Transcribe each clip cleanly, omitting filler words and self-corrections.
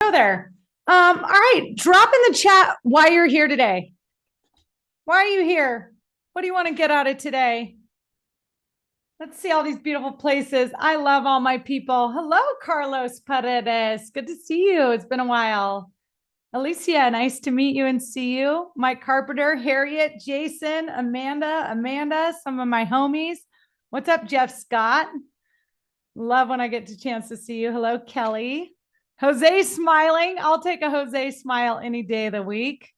Go there. All right. Drop in the chat why you're here today. Why are you here? What do you want to get out of today? Let's see all these beautiful places. I love all my people. Hello, Carlos Paredes. Good to see you. It's been a while. Alicia, nice to meet you and see you. Mike Carpenter, Harriet, Jason, Amanda, some of my homies. What's up, Jeff Scott? Love when I get the chance to see you. Hello, Kelly. Jose smiling. I'll take a Jose smile any day of the week.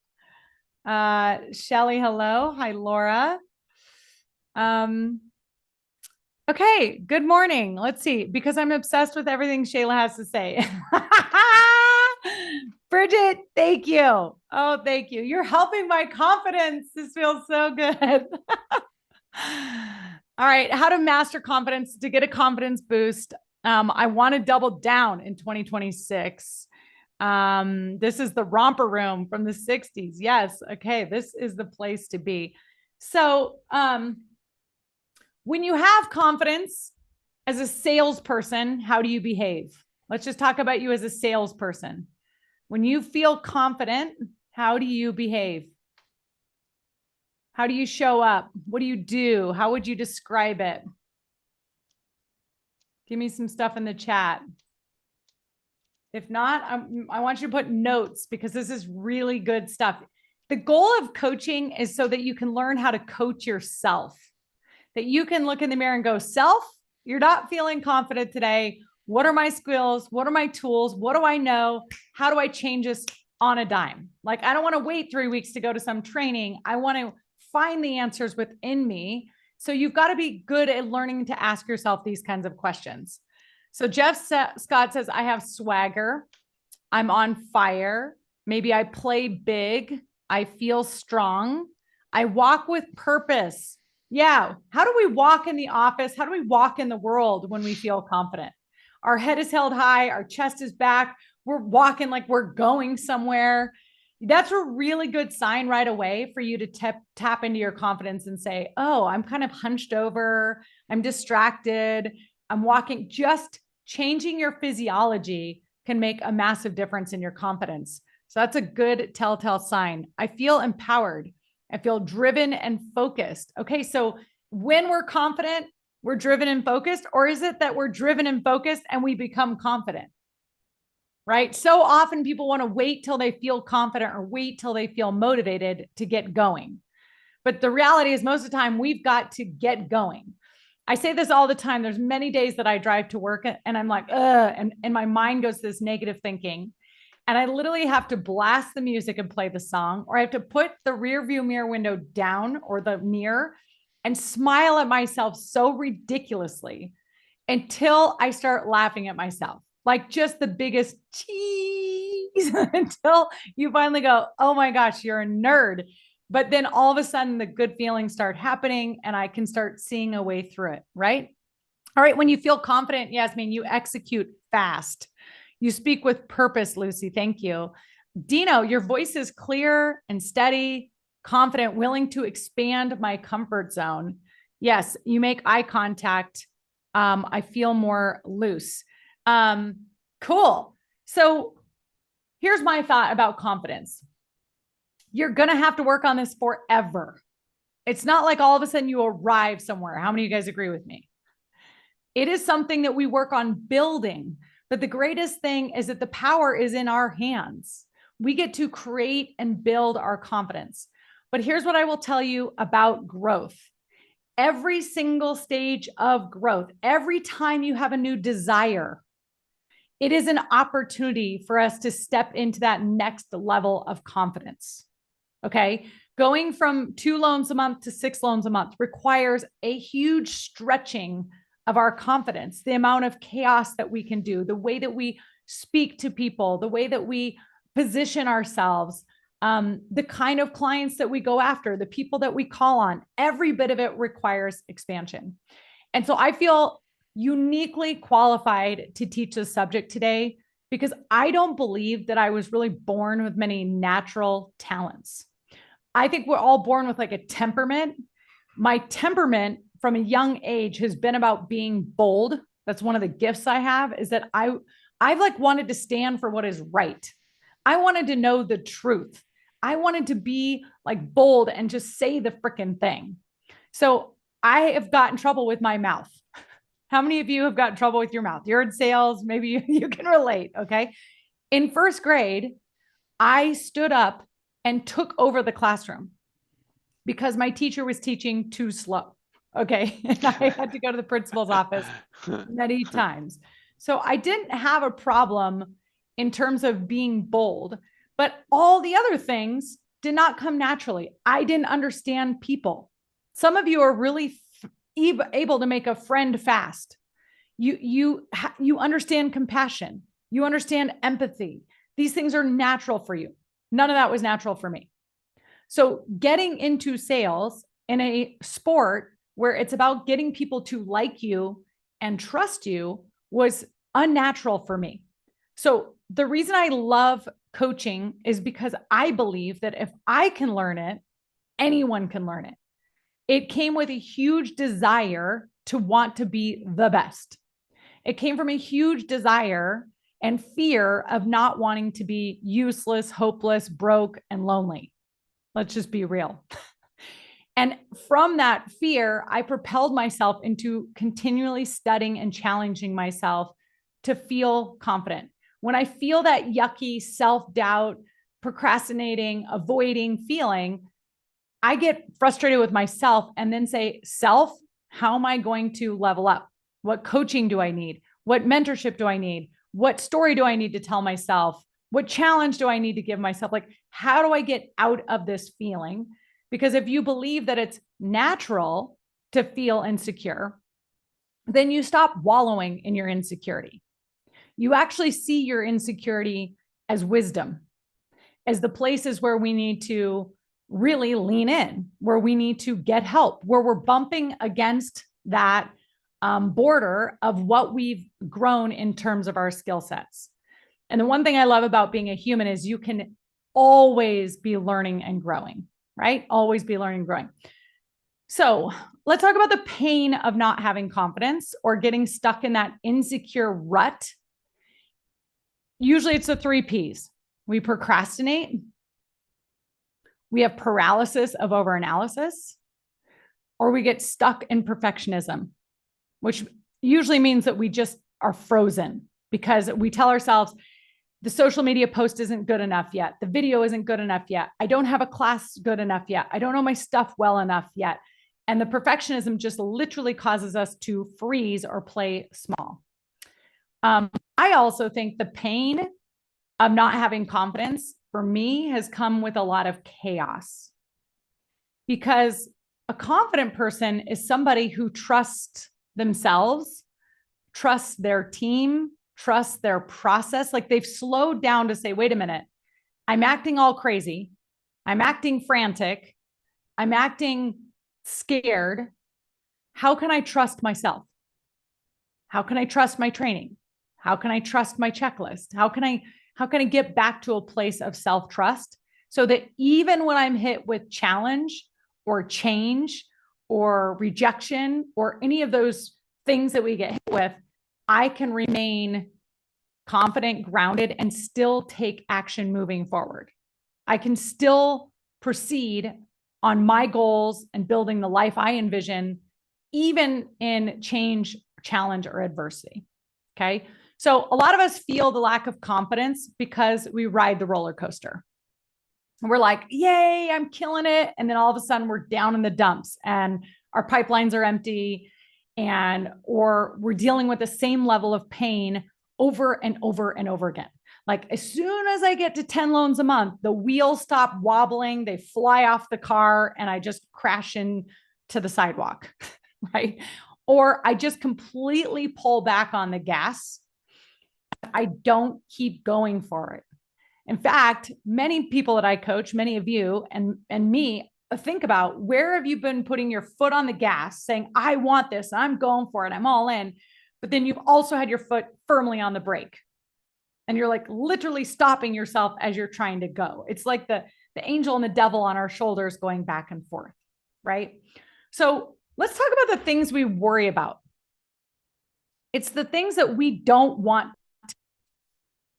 Shelly, hello. Hi, Laura. Okay, good morning. Let's see, because I'm obsessed with everything Shayla has to say. Bridget, thank you. Oh, thank you. You're helping my confidence. This feels so good. All right, how to master confidence to get a confidence boost. I want to double down in 2026. This is the romper room from the 60s. Yes. Okay. This is the place to be. So, when you have confidence as a salesperson, how do you behave? Let's just talk about you as a salesperson. When you feel confident, how do you behave? How do you show up? What do you do? How would you describe it? Give me some stuff in the chat. If not, I want you to put notes because this is really good stuff. The goal of coaching is so that you can learn how to coach yourself, that you can look in the mirror and go, self, you're not feeling confident today. What are my skills? What are my tools? What do I know? How do I change this on a dime? Like, I don't want to wait 3 weeks to go to some training. I want to find the answers within me. So you've got to be good at learning to ask yourself these kinds of questions. So Jeff Scott says, I have swagger. I'm on fire. Maybe I play big. I feel strong. I walk with purpose. Yeah. How do we walk in the office? How do we walk in the world when we feel confident? Our head is held high. Our chest is back. We're walking like we're going somewhere. That's a really good sign right away for you to tap into your confidence and say, oh, I'm kind of hunched over. I'm distracted. I'm walking. Just changing your physiology can make a massive difference in your confidence. So that's a good telltale sign. I feel empowered. I feel driven and focused. Okay, so when we're confident, we're driven and focused, or is it that we're driven and focused and we become confident? Right? So often people want to wait till they feel confident or wait till they feel motivated to get going. But the reality is most of the time we've got to get going. I say this all the time. There's many days that I drive to work and I'm like, and my mind goes to this negative thinking. And I literally have to blast the music and play the song, or I have to put the rear view mirror window down or the mirror and smile at myself so ridiculously until I start laughing at myself. Like just the biggest cheese until you finally go, oh my gosh, you're a nerd. But then all of a sudden the good feelings start happening and I can start seeing a way through it, right? All right, when you feel confident, Yasmin, you execute fast. You speak with purpose, Lucy. Thank you. Dino, your voice is clear and steady, confident, willing to expand my comfort zone. Yes, you make eye contact. I feel more loose. Cool. So here's my thought about confidence. You're going to have to work on this forever. It's not like all of a sudden you arrive somewhere. How many of you guys agree with me? It is something that we work on building. But the greatest thing is that the power is in our hands. We get to create and build our confidence. But here's what I will tell you about growth. Every single stage of growth, every time you have a new desire, it is an opportunity for us to step into that next level of confidence. Okay. Going from 2 loans a month to 6 loans a month requires a huge stretching of our confidence, the amount of chaos that we can do, the way that we speak to people, the way that we position ourselves, the kind of clients that we go after, the people that we call on, every bit of it requires expansion. And so I feel uniquely qualified to teach this subject today because I don't believe that I was really born with many natural talents. I think we're all born with like a temperament. My temperament from a young age has been about being bold. That's one of the gifts I have, is that I've like wanted to stand for what is right. I wanted to know the truth. I wanted to be like bold and just say the freaking thing. So I have got in trouble with my mouth. How many of you have got in trouble with your mouth? You're in sales. Maybe you can relate. Okay. In first grade, I stood up and took over the classroom because my teacher was teaching too slow. Okay. And I had to go to the principal's office many times. So I didn't have a problem in terms of being bold, but all the other things did not come naturally. I didn't understand people. Some of you are really able to make a friend fast. You understand compassion. You understand empathy. These things are natural for you. None of that was natural for me. So getting into sales in a sport where it's about getting people to like you and trust you was unnatural for me. So the reason I love coaching is because I believe that if I can learn it, anyone can learn it. It came with a huge desire to want to be the best. It came from a huge desire and fear of not wanting to be useless, hopeless, broke, and lonely. Let's just be real. And from that fear, I propelled myself into continually studying and challenging myself to feel confident. When I feel that yucky self-doubt, procrastinating, avoiding feeling, I get frustrated with myself and then say, self, how am I going to level up? What coaching do I need? What mentorship do I need? What story do I need to tell myself? What challenge do I need to give myself? Like, how do I get out of this feeling? Because if you believe that it's natural to feel insecure, then you stop wallowing in your insecurity. You actually see your insecurity as wisdom, as the places where we need to really lean in, where we need to get help, where we're bumping against that border of what we've grown in terms of our skill sets. And the one thing I love about being a human is you can always be learning and growing, right? Always be learning and growing. So let's talk about the pain of not having confidence or getting stuck in that insecure rut. Usually it's the 3 Ps. We procrastinate. We have paralysis of overanalysis, or we get stuck in perfectionism, which usually means that we just are frozen because we tell ourselves the social media post isn't good enough yet. The video isn't good enough yet. I don't have a class good enough yet. I don't know my stuff well enough yet. And the perfectionism just literally causes us to freeze or play small. I also think the pain of not having confidence for me has come with a lot of chaos, because a confident person is somebody who trusts themselves, trusts their team, trusts their process. Like they've slowed down to say, wait a minute, I'm acting all crazy. I'm acting frantic. I'm acting scared. How can I trust myself? How can I trust my training? How can I trust my checklist? How can I get back to a place of self-trust so that even when I'm hit with challenge or change or rejection or any of those things that we get hit with, I can remain confident, grounded, and still take action moving forward. I can still proceed on my goals and building the life I envision, even in change, challenge, or adversity. Okay. So a lot of us feel the lack of confidence because we ride the roller coaster. We're like, yay, I'm killing it. And then all of a sudden we're down in the dumps and our pipelines are empty, or we're dealing with the same level of pain over and over and over again. Like as soon as I get to 10 loans a month, the wheels stop wobbling, they fly off the car, and I just crash into the sidewalk, right? Or I just completely pull back on the gas. I don't keep going for it. In fact, many people that I coach, many of you and me, think about, where have you been putting your foot on the gas saying, I want this, I'm going for it, I'm all in. But then you've also had your foot firmly on the brake. And you're like literally stopping yourself as you're trying to go. It's like the angel and the devil on our shoulders going back and forth, right? So let's talk about the things we worry about. It's the things that we don't want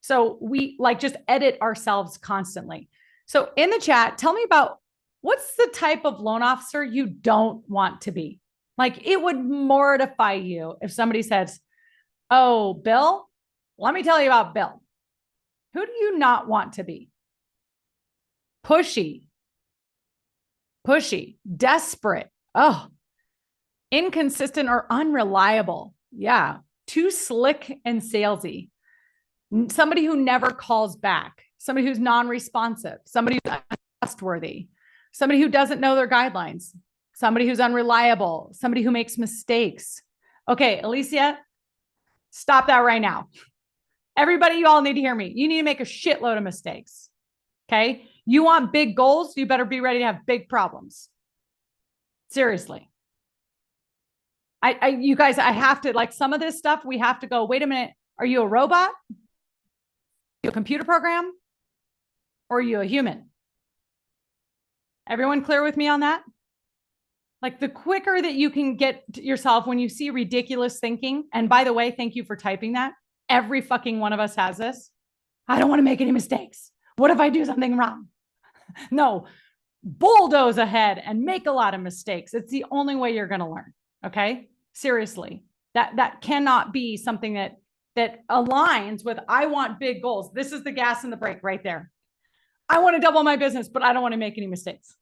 So we like just edit ourselves constantly. So in the chat, tell me about what's the type of loan officer you don't want to be? Like it would mortify you if somebody says, "Oh, Bill, let me tell you about Bill." Who do you not want to be? Pushy, desperate. Oh, inconsistent or unreliable. Yeah. Too slick and salesy. Somebody who never calls back, somebody who's non-responsive, somebody who's untrustworthy, somebody who doesn't know their guidelines, somebody who's unreliable, somebody who makes mistakes. Okay, Alicia, stop that right now. Everybody, you all need to hear me. You need to make a shitload of mistakes. Okay. You want big goals, you better be ready to have big problems. Seriously. You guys, I have to, like, some of this stuff, we have to go, wait a minute. Are you a robot? Are you a computer program? Or are you a human? Everyone clear with me on that? Like the quicker that you can get yourself when you see ridiculous thinking, and by the way, thank you for typing that. Every fucking one of us has this. I don't want to make any mistakes. What if I do something wrong? No, bulldoze ahead and make a lot of mistakes. It's the only way you're going to learn. Okay. Seriously. That cannot be something that aligns with, I want big goals. This is the gas and the brake right there. I want to double my business, but I don't want to make any mistakes.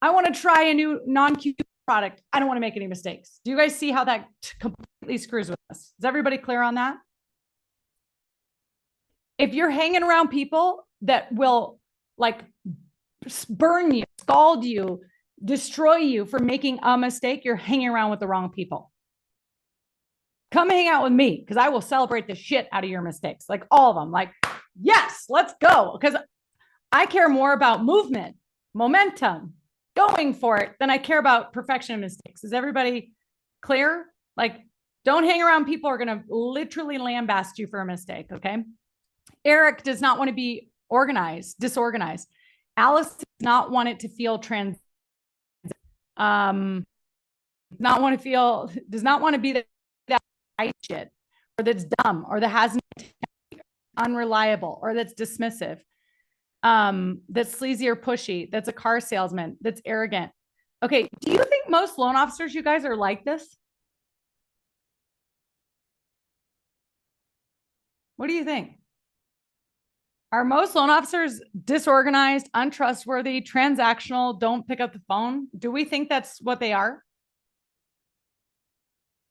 I want to try a new non-Q product. I don't want to make any mistakes. Do you guys see how that completely screws with us? Is everybody clear on that? If you're hanging around people that will like burn you, scald you, destroy you for making a mistake, you're hanging around with the wrong people. Come hang out with me because I will celebrate the shit out of your mistakes, like all of them. Like, yes, let's go. Because I care more about movement, momentum, going for it than I care about perfection and mistakes. Is everybody clear? Like, don't hang around people who are going to literally lambast you for a mistake. Okay. Eric does not want to be disorganized. Alice does not want it to feel does not want to be that shit, or that's dumb, or that has unreliable, or that's dismissive, that's sleazy or pushy, that's a car salesman, that's arrogant. Okay, do you think most loan officers, you guys, are like this? What do you think? Are most loan officers disorganized, untrustworthy, transactional, don't pick up the phone? Do we think that's what they are?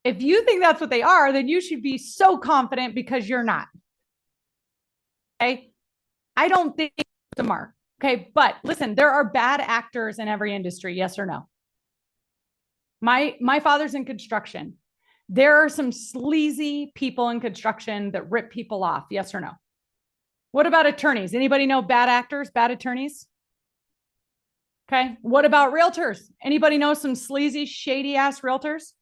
If you think that's what they are, then you should be so confident because you're not. Okay. I don't think it's a mark. Okay. But listen, there are bad actors in every industry. Yes or no? My father's in construction. There are some sleazy people in construction that rip people off. Yes or no? What about attorneys? Anybody know bad actors, bad attorneys? Okay. What about realtors? Anybody know some sleazy, shady ass realtors?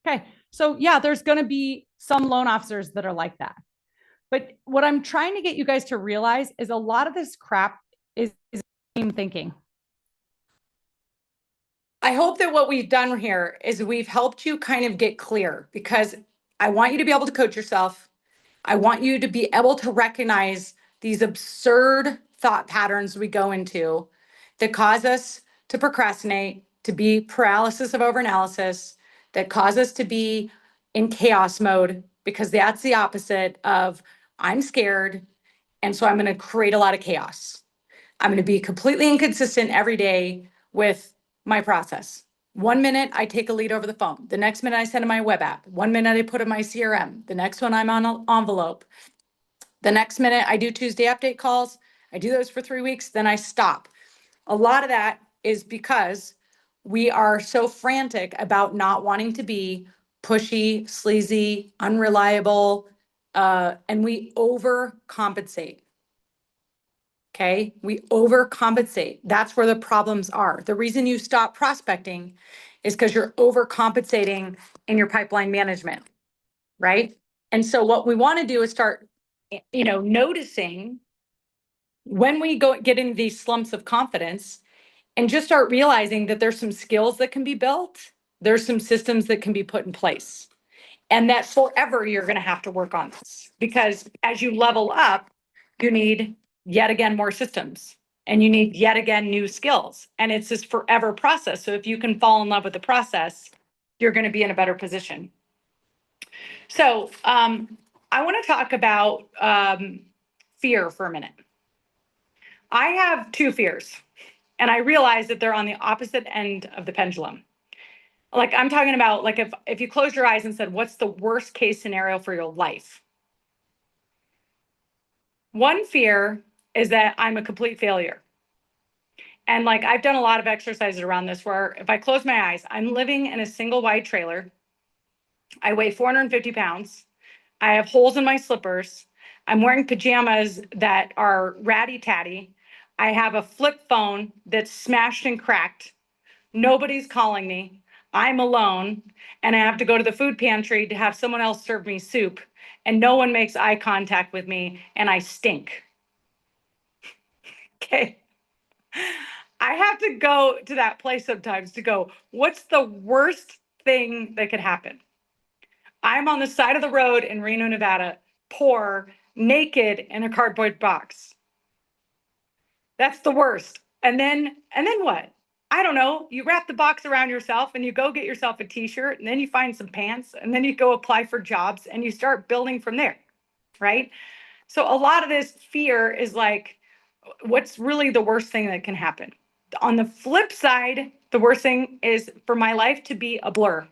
Okay. So yeah, there's going to be some loan officers that are like that. But what I'm trying to get you guys to realize is a lot of this crap is team thinking. I hope that what we've done here is we've helped you kind of get clear, because I want you to be able to coach yourself. I want you to be able to recognize these absurd thought patterns we go into that cause us to procrastinate, to be paralysis of overanalysis, that cause us to be in chaos mode, because that's the opposite of I'm scared. And so I'm going to create a lot of chaos. I'm going to be completely inconsistent every day with my process. 1 minute I take a lead over the phone. The next minute I send in my web app. 1 minute I put in my CRM. The next one I'm on an envelope. The next minute I do Tuesday update calls. I do those for 3 weeks. Then I stop. A lot of that is because we are so frantic about not wanting to be pushy, sleazy, unreliable, and we overcompensate. Okay, we overcompensate. That's where the problems are. The reason you stop prospecting is because you're overcompensating in your pipeline management, right? And so what we want to do is start, noticing when we get into these slumps of confidence, and just start realizing that there's some skills that can be built. There's some systems that can be put in place. And that forever you're going to have to work on this, because as you level up, you need yet again more systems, and you need yet again new skills. And it's this forever process. So if you can fall in love with the process, you're going to be in a better position. So I want to talk about fear for a minute. I have two fears, and I realize that they're on the opposite end of the pendulum. Like, I'm talking about, like, if you close your eyes and said, what's the worst case scenario for your life? One fear is that I'm a complete failure. And like, I've done a lot of exercises around this where if I close my eyes, I'm living in a single wide trailer. I weigh 450 pounds. I have holes in my slippers. I'm wearing pajamas that are ratty tatty. I have a flip phone that's smashed and cracked. Nobody's calling me. I'm alone, and I have to go to the food pantry to have someone else serve me soup, and no one makes eye contact with me, and I stink. Okay. I have to go to that place sometimes to go, what's the worst thing that could happen? I'm on the side of the road in Reno, Nevada, poor, naked in a cardboard box. That's the worst. And then what? I don't know. You wrap the box around yourself and you go get yourself a t-shirt, and then you find some pants, and then you go apply for jobs, and you start building from there, right? So a lot of this fear is like, what's really the worst thing that can happen? On the flip side, the worst thing is for my life to be a blur.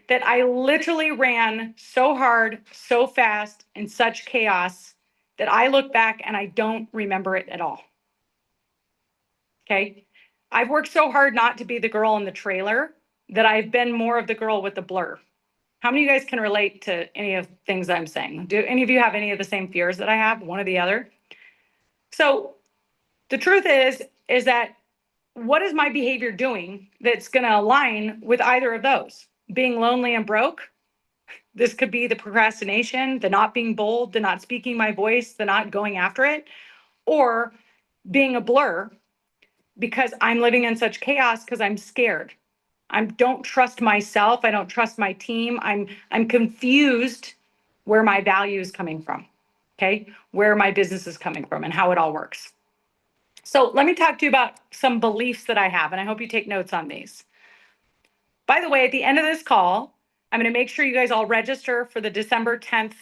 That I literally ran so hard, so fast, in such chaos that I look back and I don't remember it at all. Okay. I've worked so hard not to be the girl in the trailer that I've been more of the girl with the blur. How many of you guys can relate to any of the things I'm saying? Do any of you have any of the same fears that I have, one or the other? So the truth is that what is my behavior doing that's going to align with either of those? Being lonely and broke. This could be the procrastination, the not being bold, the not speaking my voice, the not going after it, or being a blur because I'm living in such chaos because I'm scared. I don't trust myself. I don't trust my team. I'm confused where my value is coming from. Okay, where my business is coming from and how it all works. So let me talk to you about some beliefs that I have, and I hope you take notes on these. By the way, at the end of this call, I'm going to make sure you guys all register for the December 10th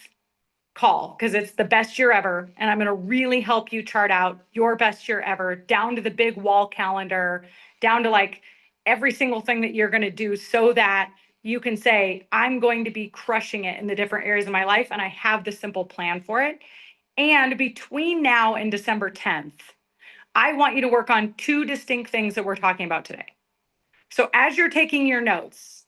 call, because it's the best year ever. And I'm going to really help you chart out your best year ever, down to the big wall calendar, down to like every single thing that you're going to do, so that you can say, I'm going to be crushing it in the different areas of my life. And I have the simple plan for it. And between now and December 10th, I want you to work on two distinct things that we're talking about today. So as you're taking your notes,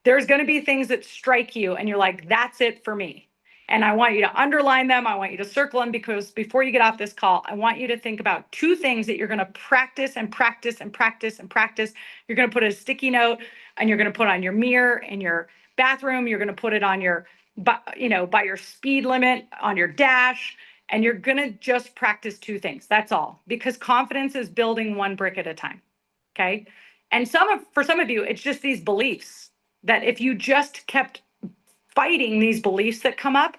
there's going to be things that strike you and you're like, that's it for me. And I want you to underline them. I want you to circle them, because before you get off this call, I want you to think about two things that you're going to practice and practice and practice and practice. You're going to put a sticky note, and you're going to put on your mirror in your bathroom. You're going to put it on your, by your speed limit on your dash. And you're going to just practice two things. That's all, because confidence is building one brick at a time. Okay. And for some of you, it's just these beliefs that if you just kept fighting these beliefs that come up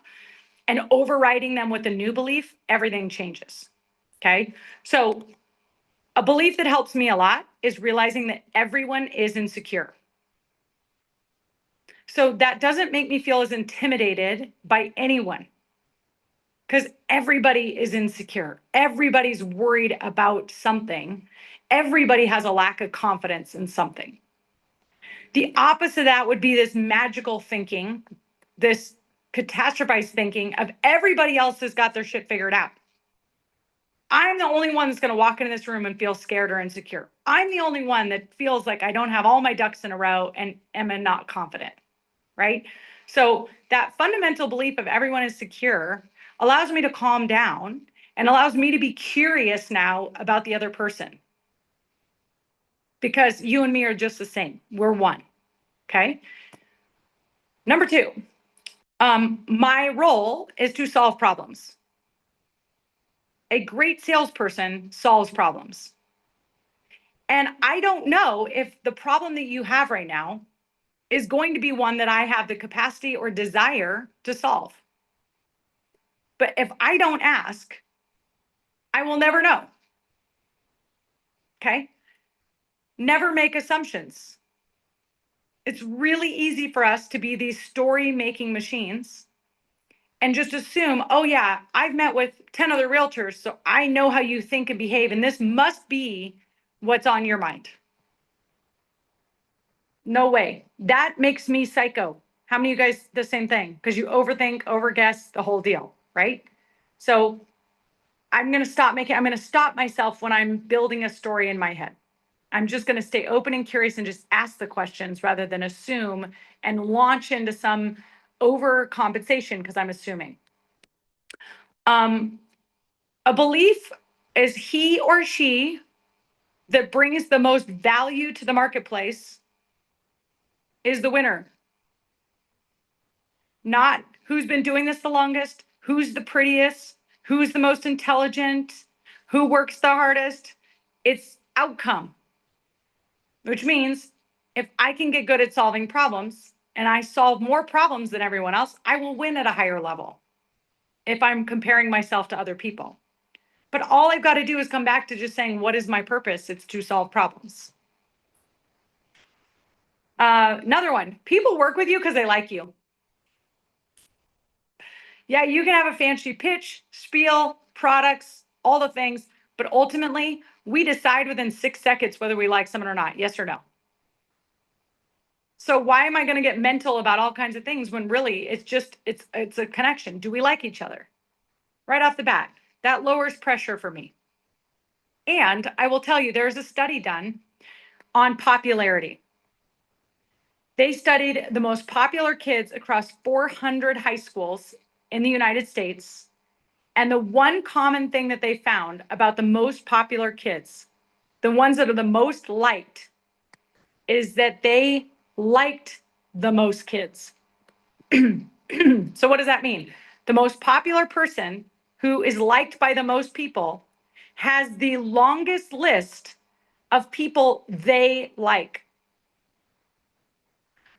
and overriding them with a new belief, everything changes. Okay. So a belief that helps me a lot is realizing that everyone is insecure. So that doesn't make me feel as intimidated by anyone, because everybody is insecure. Everybody's worried about something. Everybody has a lack of confidence in something. The opposite of that would be this magical thinking, this catastrophized thinking of everybody else has got their shit figured out. I'm the only one that's going to walk into this room and feel scared or insecure. I'm the only one that feels like I don't have all my ducks in a row and am not confident, right? So that fundamental belief of everyone is secure allows me to calm down and allows me to be curious now about the other person, because you and me are just the same. We're one. Okay. Number two, my role is to solve problems. A great salesperson solves problems. And I don't know if the problem that you have right now is going to be one that I have the capacity or desire to solve. But if I don't ask, I will never know. Okay? Never make assumptions. It's really easy for us to be these story-making machines and just assume, oh yeah, I've met with 10 other realtors, so I know how you think and behave, and this must be what's on your mind. No way. That makes me psycho. How many of you guys the same thing? Because you overthink, overguess the whole deal, right? So I'm going to stop myself when I'm building a story in my head. I'm just going to stay open and curious and just ask the questions rather than assume and launch into some overcompensation because I'm assuming. A belief is he or she that brings the most value to the marketplace is the winner. Not who's been doing this the longest, who's the prettiest, who's the most intelligent, who works the hardest. It's outcome, which means if I can get good at solving problems and I solve more problems than everyone else, I will win at a higher level if I'm comparing myself to other people. But all I've got to do is come back to just saying, what is my purpose? It's to solve problems. Another one, people work with you because they like you. Yeah, you can have a fancy pitch, spiel, products, all the things, but ultimately we decide within 6 seconds whether we like someone or not, yes or no. So why am I going to get mental about all kinds of things when really it's a connection? Do we like each other? Right off the bat, that lowers pressure for me. And I will tell you, there's a study done on popularity. They studied the most popular kids across 400 high schools in the United States. And the one common thing that they found about the most popular kids, the ones that are the most liked, is that they liked the most kids. So what does that mean? The most popular person who is liked by the most people has the longest list of people they like.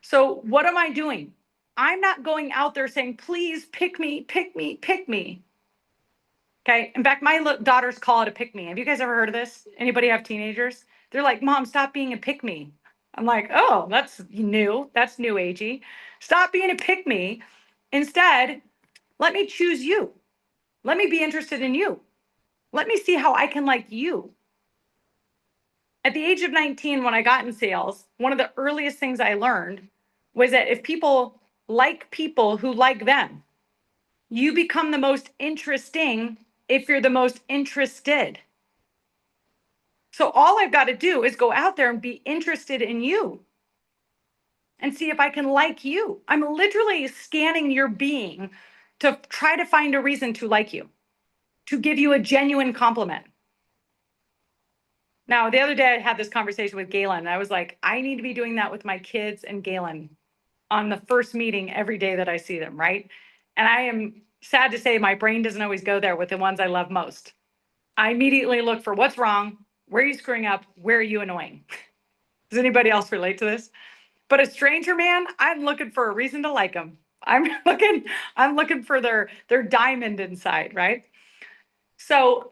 So what am I doing? I'm not going out there saying, please pick me, pick me, pick me. Okay. In fact, my daughters call it a pick me. Have you guys ever heard of this? Anybody have teenagers? They're like, Mom, stop being a pick me. I'm like, oh, that's new. That's new agey. Stop being a pick me. Instead, let me choose you. Let me be interested in you. Let me see how I can like you. At the age of 19, when I got in sales, one of the earliest things I learned was that if people like people who like them, you become the most interesting if you're the most interested. So all I've got to do is go out there and be interested in you and see if I can like you. I'm literally scanning your being to try to find a reason to like you, to give you a genuine compliment. Now, the other day I had this conversation with Galen, and I was like, I need to be doing that with my kids and Galen on the first meeting every day that I see them, right? And I am sad to say my brain doesn't always go there with the ones I love most. I immediately look for what's wrong, where are you screwing up, where are you annoying? Does anybody else relate to this? But a stranger, man, I'm looking for a reason to like them. I'm looking for their diamond inside, right? So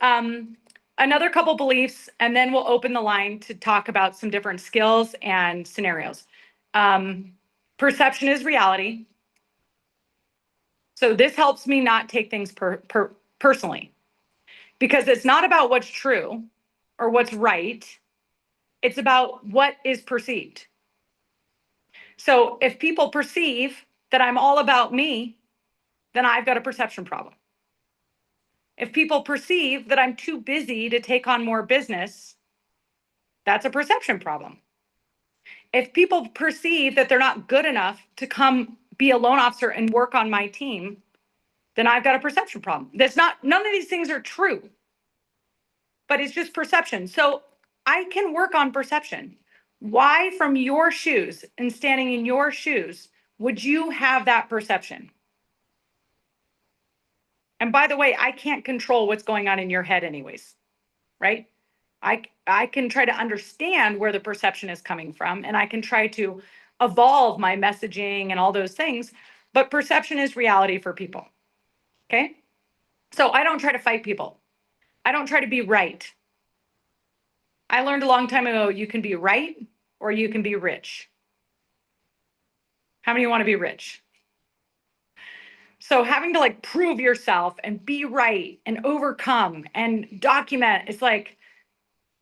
another couple beliefs, and then we'll open the line to talk about some different skills and scenarios. Perception is reality. So this helps me not take things personally, because it's not about what's true or what's right. It's about what is perceived. So if people perceive that I'm all about me, then I've got a perception problem. If people perceive that I'm too busy to take on more business, that's a perception problem. If people perceive that they're not good enough to come be a loan officer and work on my team, then I've got a perception problem. None of these things are true, but it's just perception. So I can work on perception. Why, from your shoes and standing in your shoes, would you have that perception? And by the way, I can't control what's going on in your head anyways, right? I can try to understand where the perception is coming from, and I can try to evolve my messaging and all those things, but perception is reality for people. Okay. So I don't try to fight people. I don't try to be right. I learned a long time ago, you can be right or you can be rich. How many want to be rich? So having to like prove yourself and be right and overcome and document, it's like,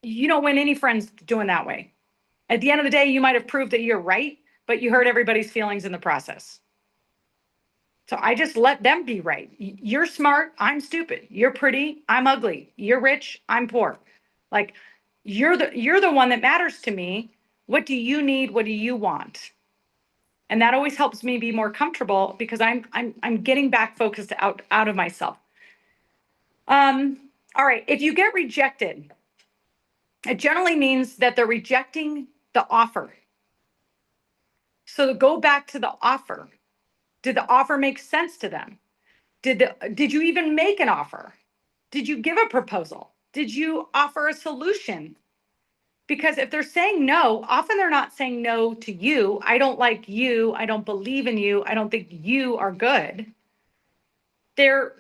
you don't win any friends doing that way. At the end of the day, you might have proved that you're right, but you hurt everybody's feelings in the process. So I just let them be right. You're smart, I'm stupid. You're pretty, I'm ugly. You're rich, I'm poor. Like you're the one that matters to me. What do you need? What do you want? And that always helps me be more comfortable because I'm getting back focused out of myself. All right, if you get rejected, it generally means that they're rejecting the offer. So to go back to the offer. Did the offer make sense to them? Did you even make an offer? Did you give a proposal? Did you offer a solution? Because if they're saying no, often they're not saying no to you. I don't like you. I don't believe in you. I don't think you are good. They're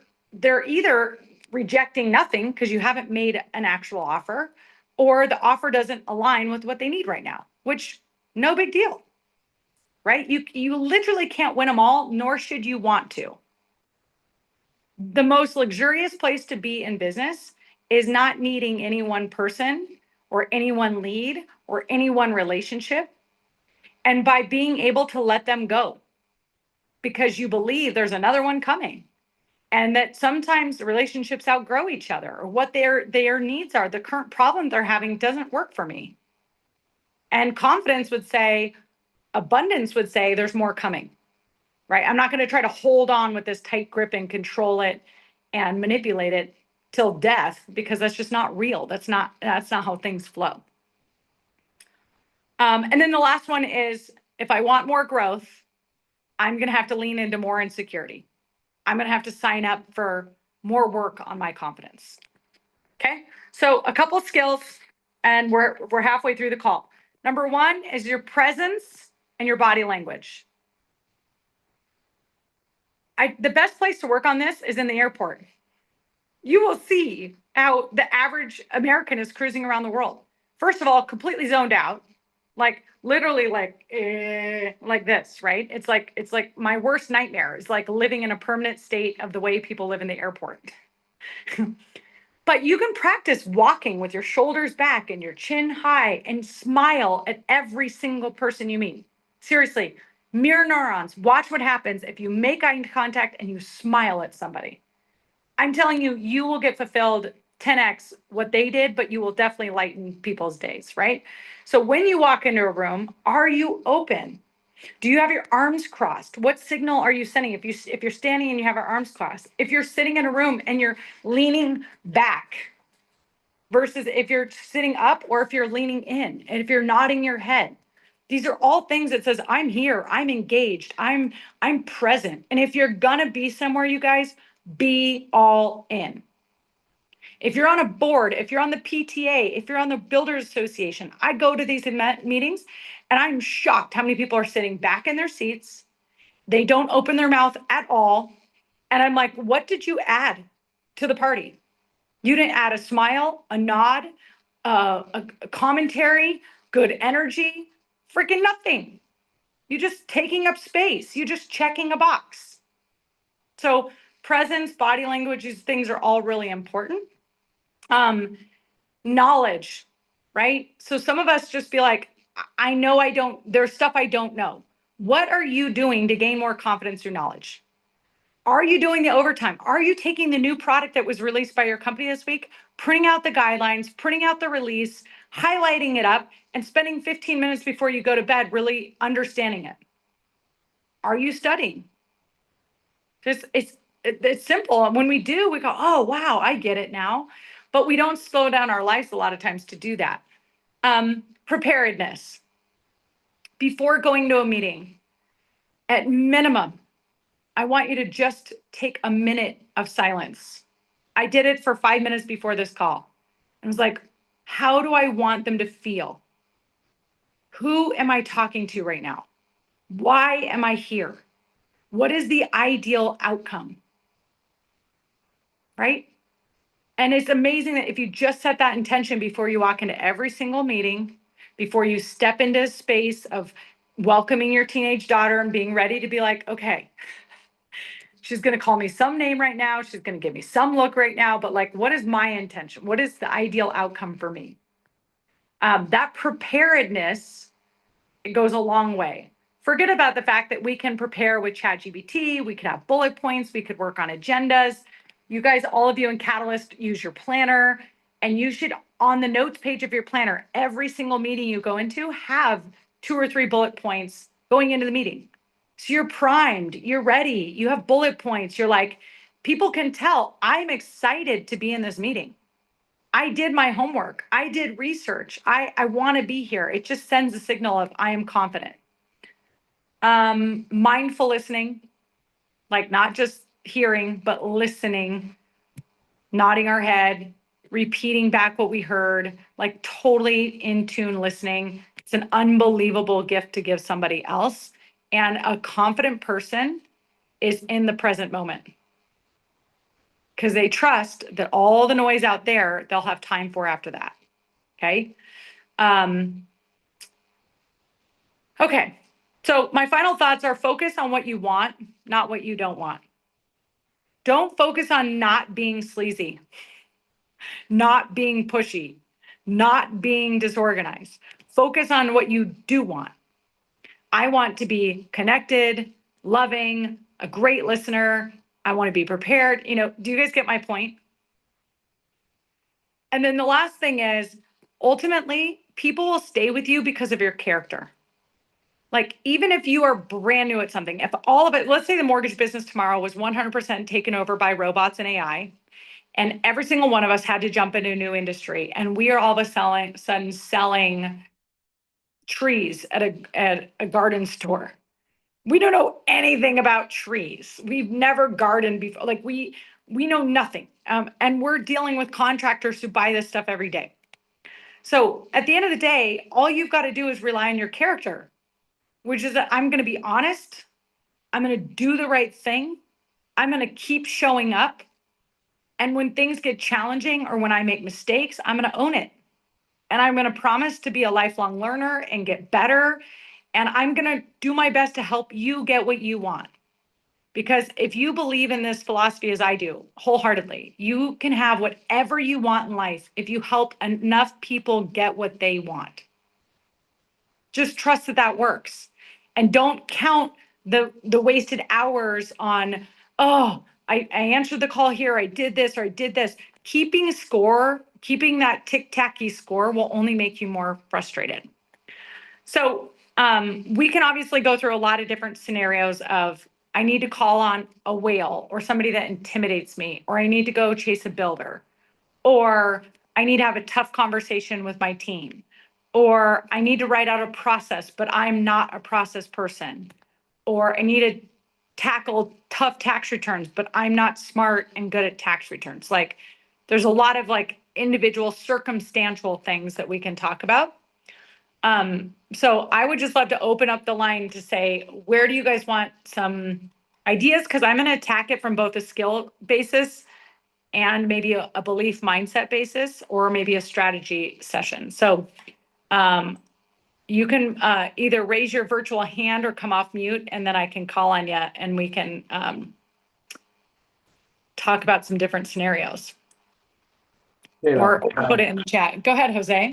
either rejecting nothing because you haven't made an actual offer, or the offer doesn't align with what they need right now, which no big deal, right? You literally can't win them all, nor should you want to. The most luxurious place to be in business is not needing any one person or any one lead or any one relationship. And by being able to let them go because you believe there's another one coming, and that sometimes relationships outgrow each other, or what their needs are. The current problem they're having doesn't work for me. And confidence would say, abundance would say there's more coming, right? I'm not going to try to hold on with this tight grip and control it and manipulate it till death, because that's just not real. That's not how things flow. And then the last one is, if I want more growth, I'm going to have to lean into more insecurity. I'm going to have to sign up for more work on my confidence. Okay. So a couple of skills, and we're halfway through the call. Number one is your presence and your body language. The best place to work on this is in the airport. You will see how the average American is cruising around the world. First of all, completely zoned out, like literally like this, right? It's like my worst nightmare is like living in a permanent state of the way people live in the airport. But you can practice walking with your shoulders back and your chin high and smile at every single person you meet. Seriously, mirror neurons. Watch what happens if you make eye contact and you smile at somebody. I'm telling you, you will get fulfilled 10x what they did, but you will definitely lighten people's days, right? So when you walk into a room, are you open? Do you have your arms crossed? What signal are you sending if you're standing and you have your arms crossed? If you're sitting in a room and you're leaning back versus if you're sitting up, or if you're leaning in, and if you're nodding your head. These are all things that says I'm here, I'm engaged, I'm present. And if you're gonna be somewhere, you guys, be all in. If you're on a board, if you're on the PTA, if you're on the Builders Association, I go to these meetings and I'm shocked how many people are sitting back in their seats. They don't open their mouth at all. And I'm like, what did you add to the party? You didn't add a smile, a nod, a commentary, good energy, freaking nothing. You just taking up space. You just checking a box. So presence, body language, these things are all really important. Knowledge, right? So some of us just be like, I know there's stuff I don't know. What are you doing to gain more confidence through knowledge? Are you doing the overtime? Are you taking the new product that was released by your company this week, printing out the guidelines, printing out the release, highlighting it up, and spending 15 minutes before you go to bed really understanding it? Are you studying? It's simple. And when we do, we go, oh, wow, I get it now. But we don't slow down our lives a lot of times to do that. Preparedness. Before going to a meeting, at minimum, I want you to just take a minute of silence. I did it for 5 minutes before this call. I was like, how do I want them to feel? Who am I talking to right now? Why am I here? What is the ideal outcome? Right? And it's amazing that if you just set that intention before you walk into every single meeting, before you step into a space of welcoming your teenage daughter and being ready to be like, okay, she's going to call me some name right now. She's going to give me some look right now. But like, what is my intention? What is the ideal outcome for me? That preparedness, it goes a long way. Forget about the fact that we can prepare with ChatGPT. We could have bullet points. We could work on agendas. You guys, all of you in Catalyst, use your planner. And you should, on the notes page of your planner, every single meeting you go into, have 2 or 3 bullet points going into the meeting. So you're primed, you're ready, you have bullet points. You're like, people can tell I'm excited to be in this meeting. I did my homework. I did research. I want to be here. It just sends a signal of I am confident. Mindful listening, like not just hearing, but listening, nodding our head, repeating back what we heard, like totally in tune listening. It's an unbelievable gift to give somebody else. And a confident person is in the present moment because they trust that all the noise out there, they'll have time for after that. Okay. Okay. So my final thoughts are focus on what you want, not what you don't want. Don't focus on not being sleazy, not being pushy, not being disorganized. Focus on what you do want. I want to be connected, loving, a great listener. I want to be prepared. Do you guys get my point? And then the last thing is ultimately, people will stay with you because of your character. Like, even if you are brand new at something, if all of it, let's say the mortgage business tomorrow was 100% taken over by robots and AI, and every single one of us had to jump into a new industry, and we are all of a sudden selling trees at a garden store. We don't know anything about trees. We've never gardened before. Like we know nothing. And we're dealing with contractors who buy this stuff every day. So at the end of the day, all you've got to do is rely on your character, which is that I'm going to be honest. I'm going to do the right thing. I'm going to keep showing up. And when things get challenging or when I make mistakes, I'm going to own it. And I'm going to promise to be a lifelong learner and get better. And I'm going to do my best to help you get what you want. Because if you believe in this philosophy as I do, wholeheartedly, you can have whatever you want in life if you help enough people get what they want. Just trust that that works. And don't count the wasted hours on, oh, I answered the call here, I did this, or I did this. Keeping a score, keeping that tick-tacky score will only make you more frustrated. So we can obviously go through a lot of different scenarios of I need to call on a whale or somebody that intimidates me, or I need to go chase a builder, or I need to have a tough conversation with my team, or I need to write out a process, but I'm not a process person, or I need to tackle tough tax returns, but I'm not smart and good at tax returns. Like there's a lot of like individual circumstantial things that we can talk about. So I would just love to open up the line to say, where do you guys want some ideas? Because I'm going to attack it from both a skill basis and maybe a belief mindset basis, or maybe a strategy session. So you can either raise your virtual hand or come off mute, and then I can call on you and we can talk about some different scenarios. Or put it in the chat. Go ahead, Jose.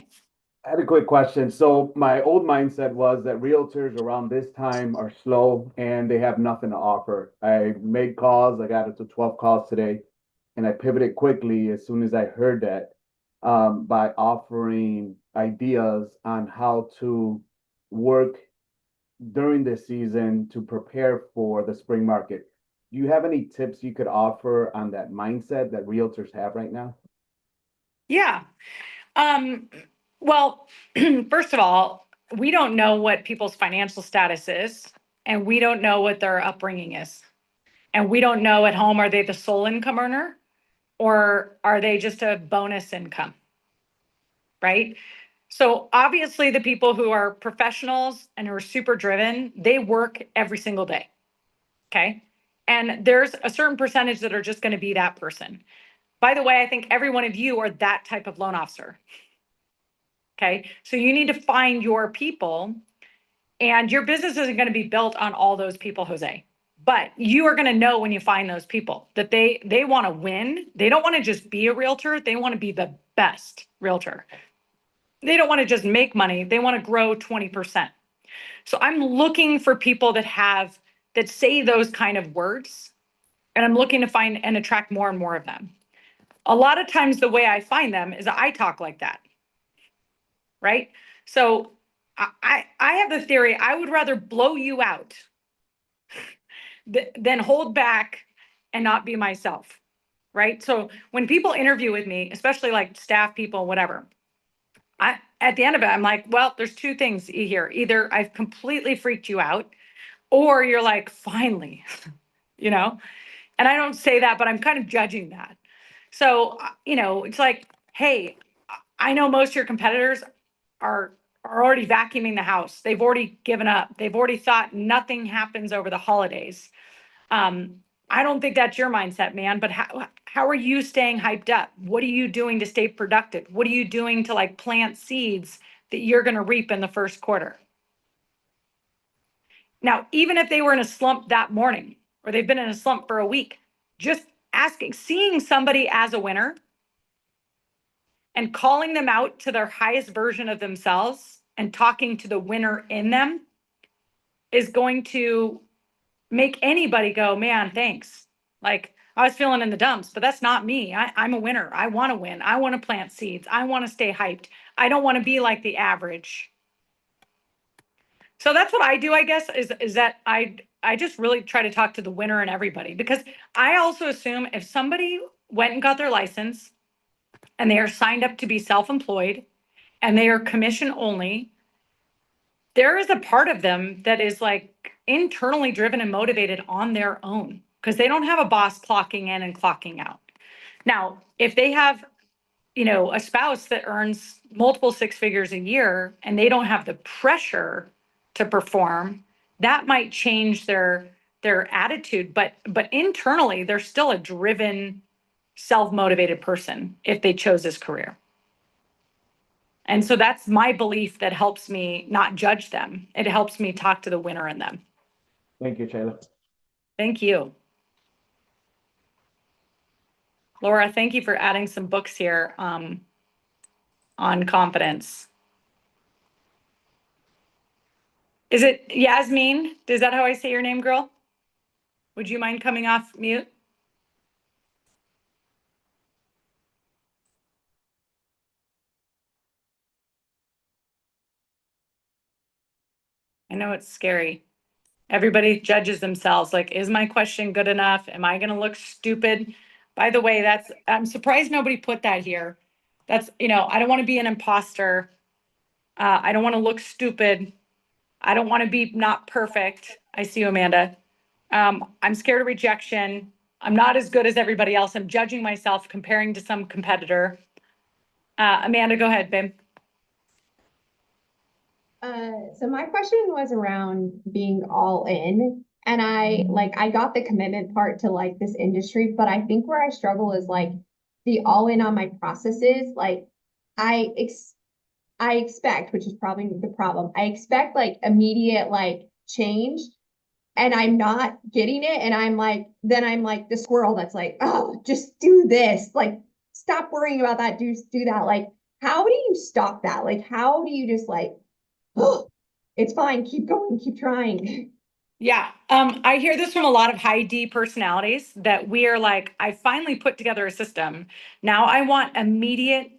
I had a quick question. So my old mindset was that realtors around this time are slow and they have nothing to offer. I made calls. I got up to 12 calls today, and I pivoted quickly as soon as I heard that by offering ideas on how to work during this season to prepare for the spring market. Do you have any tips you could offer on that mindset that realtors have right now? Yeah. Well, first of all, we don't know what people's financial status is, and we don't know what their upbringing is. And we don't know at home, are they the sole income earner or are they just a bonus income? Right? So obviously the people who are professionals and who are super driven, they work every single day. Okay. And there's a certain percentage that are just going to be that person. By the way, I think every one of you are that type of loan officer. Okay. So you need to find your people, and your business isn't going to be built on all those people, Jose. But you are going to know when you find those people that they want to win. They don't want to just be a realtor. They want to be the best realtor. They don't want to just make money. They want to grow 20%. So I'm looking for people that say those kind of words, and I'm looking to find and attract more and more of them. A lot of times the way I find them is I talk like that, right? So I have the theory, I would rather blow you out than hold back and not be myself, right? So when people interview with me, especially like staff people, whatever, at the end of it, I'm like, well, there's two things here. Either I've completely freaked you out, or you're like, finally, you know? And I don't say that, but I'm kind of judging that. So, it's like, hey, I know most of your competitors are already vacuuming the house. They've already given up. They've already thought nothing happens over the holidays. I don't think that's your mindset, man, but how are you staying hyped up? What are you doing to stay productive? What are you doing to like plant seeds that you're going to reap in the first quarter? Now, even if they were in a slump that morning, or they've been in a slump for a week, just seeing somebody as a winner and calling them out to their highest version of themselves and talking to the winner in them is going to make anybody go, man, thanks. Like, I was feeling in the dumps, but that's not me. I'm a winner. I want to win. I want to plant seeds. I want to stay hyped. I don't want to be like the average. So that's what I do, I guess, is that I just really try to talk to the winner and everybody, because I also assume if somebody went and got their license and they are signed up to be self-employed and they are commission only, there is a part of them that is like internally driven and motivated on their own because they don't have a boss clocking in and clocking out. Now, if they have, a spouse that earns multiple six figures a year and they don't have the pressure to perform, that might change their attitude, but internally they're still a driven, self-motivated person if they chose this career. And so that's my belief that helps me not judge them. It helps me talk to the winner in them. Thank you, Shayla. Thank you. Laura, thank you for adding some books here on confidence. Is it Yasmin? Is that how I say your name, girl? Would you mind coming off mute? I know it's scary. Everybody judges themselves. Like, is my question good enough? Am I going to look stupid? By the way, I'm surprised nobody put that here. That's, I don't want to be an imposter. I don't want to look stupid. I don't want to be not perfect. I see you, Amanda. I'm scared of rejection. I'm not as good as everybody else. I'm judging myself, comparing to some competitor. Amanda, go ahead, babe. So my question was around being all in, and I got the commitment part to like this industry, but I think where I struggle is like the all in on my processes. Like I expect, which is probably the problem. I expect like immediate like change, and I'm not getting it, and I'm like the squirrel that's like, oh, just do this. Like stop worrying about that. Do that. Like how do you stop that? Like how do you just like, oh, it's fine. Keep going. Keep trying. Yeah. I hear this from a lot of high D personalities that we are like, I finally put together a system. Now I want immediate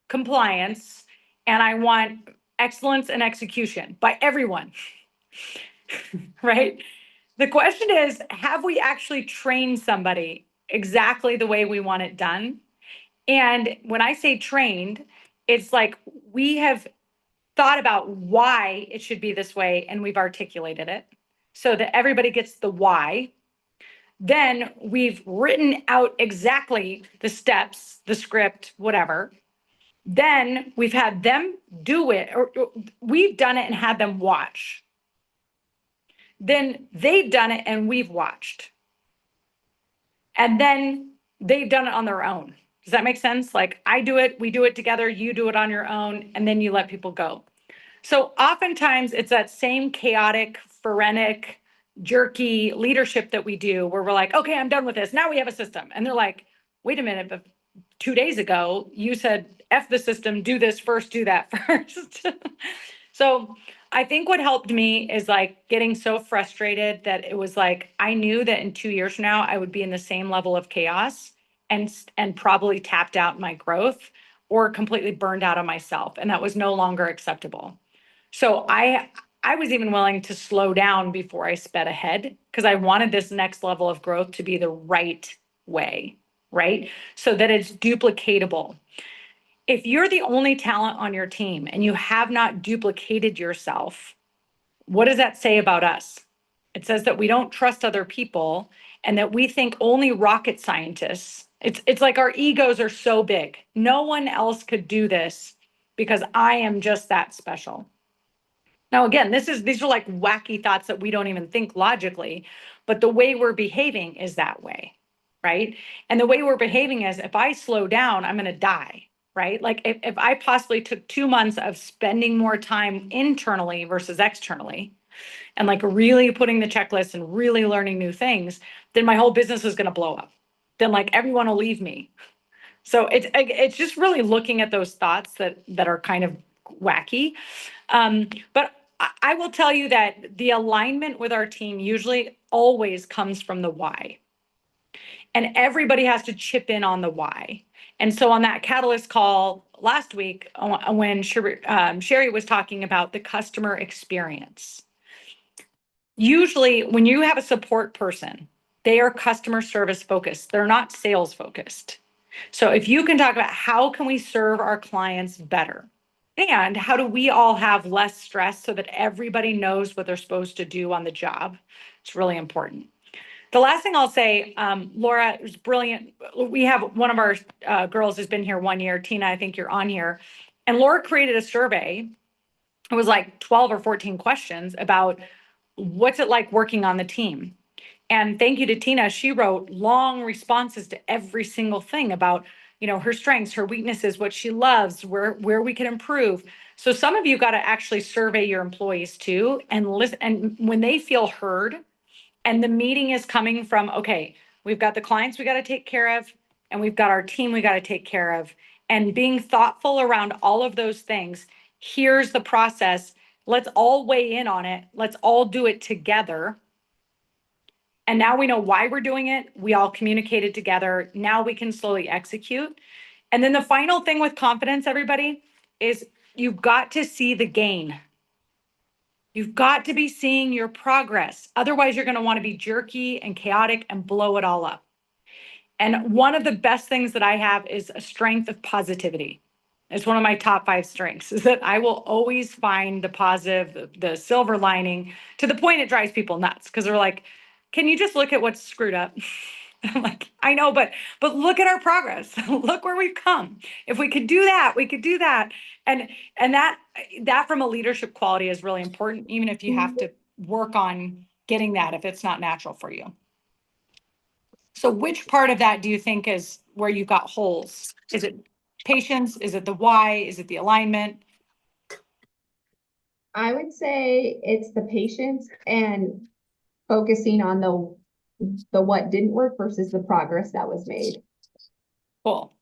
compliance and I want excellence and execution by everyone. Right? The question is, have we actually trained somebody exactly the way we want it done? And when I say trained, it's like we have thought about why it should be this way and we've articulated it so that everybody gets the why. Then we've written out exactly the steps, the script, whatever. Then we've had them do it, or we've done it and had them watch. Then they've done it and we've watched. And then they've done it on their own. Does that make sense? Like I do it, we do it together, you do it on your own, and then you let people go. So oftentimes it's that same chaotic, frenetic, jerky leadership that we do where we're like, okay, I'm done with this. Now we have a system. And they're like, wait a minute, but 2 days ago, you said, F the system, do this first, do that first. So I think what helped me is like getting so frustrated that it was like, I knew that in 2 years from now, I would be in the same level of chaos and probably tapped out my growth or completely burned out on myself. And that was no longer acceptable. So I was even willing to slow down before I sped ahead because I wanted this next level of growth to be the right way, right? So that it's duplicatable. If you're the only talent on your team and you have not duplicated yourself, what does that say about us? It says that we don't trust other people and that we think only rocket scientists. It's like our egos are so big. No one else could do this because I am just that special. Now, again, these are like wacky thoughts that we don't even think logically, but the way we're behaving is that way, right? And the way we're behaving is if I slow down, I'm going to die, right? Like if I possibly took 2 months of spending more time internally versus externally and like really putting the checklist and really learning new things, then my whole business is going to blow up. Then like everyone will leave me. So it's just really looking at those thoughts that are kind of wacky. But I will tell you that the alignment with our team usually always comes from the why. And everybody has to chip in on the why. And so on that catalyst call last week, when Sherry was talking about the customer experience, usually when you have a support person, they are customer service focused. They're not sales focused. So if you can talk about how can we serve our clients better? And how do we all have less stress so that everybody knows what they're supposed to do on the job? It's really important. The last thing I'll say, Laura is brilliant. We have one of our girls has been here 1 year. Tina, I think you're on here. And Laura created a survey. It was like 12 or 14 questions about what's it like working on the team. And thank you to Tina. She wrote long responses to every single thing about, her strengths, her weaknesses, what she loves, where we can improve. So some of you got to actually survey your employees too and listen. And when they feel heard and the meeting is coming from, okay, we've got the clients we got to take care of, and we've got our team we got to take care of, and being thoughtful around all of those things. Here's the process. Let's all weigh in on it. Let's all do it together. And now we know why we're doing it. We all communicated together. Now we can slowly execute. And then the final thing with confidence, everybody, is you've got to see the gain. You've got to be seeing your progress. Otherwise, you're going to want to be jerky and chaotic and blow it all up. And one of the best things that I have is a strength of positivity. It's one of my top 5 strengths is that I will always find the positive, the silver lining to the point it drives people nuts because they're like, can you just look at what's screwed up? I'm like, I know, but look at our progress. Look where we've come. If we could do that, we could do that. And that from a leadership quality is really important, even if you have to work on getting that if it's not natural for you. So which part of that do you think is where you got holes? Is it patience? Is it the why? Is it the alignment? I would say it's the patience and focusing on the what didn't work versus the progress that was made. Cool.